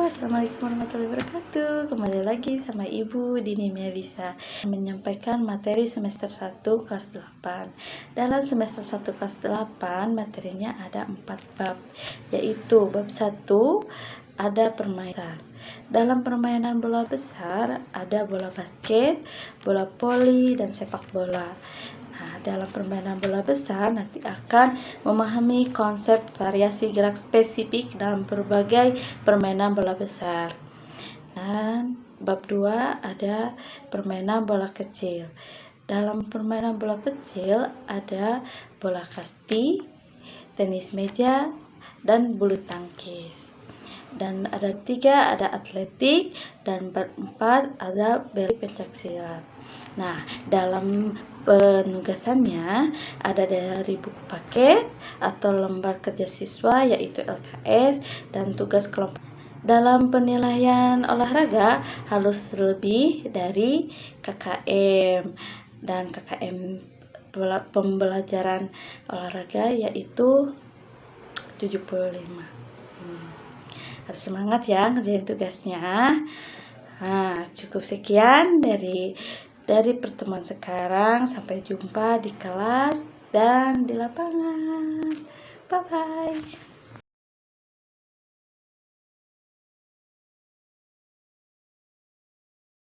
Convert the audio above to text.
Assalamualaikum warahmatullahi wabarakatuh. Kembali lagi sama Ibu Dini Melisa menyampaikan materi semester 1 kelas 8. Dalam semester 1 kelas 8 materinya ada 4 bab, yaitu bab 1 ada permainan. Dalam permainan bola besar ada bola basket, bola voli, dan sepak bola. Nah, dalam permainan bola besar nanti akan memahami konsep variasi gerak spesifik dalam berbagai permainan bola besar. Dan bab 2 ada permainan bola kecil. Dalam permainan bola kecil ada bola kasti, tenis meja, dan bulu tangkis. Dan ada 3 ada atletik, dan bab 4 ada bela pencaksilat. Nah, dalam penugasannya ada dari buku paket atau lembar kerja siswa yaitu LKS dan tugas kelompok. Dalam penilaian olahraga harus lebih dari KKM, dan KKM pembelajaran olahraga yaitu 75. Harus semangat ya ngerjain tugasnya. Nah, cukup sekian dari pertemuan sekarang. Sampai jumpa di kelas dan di lapangan. Bye bye.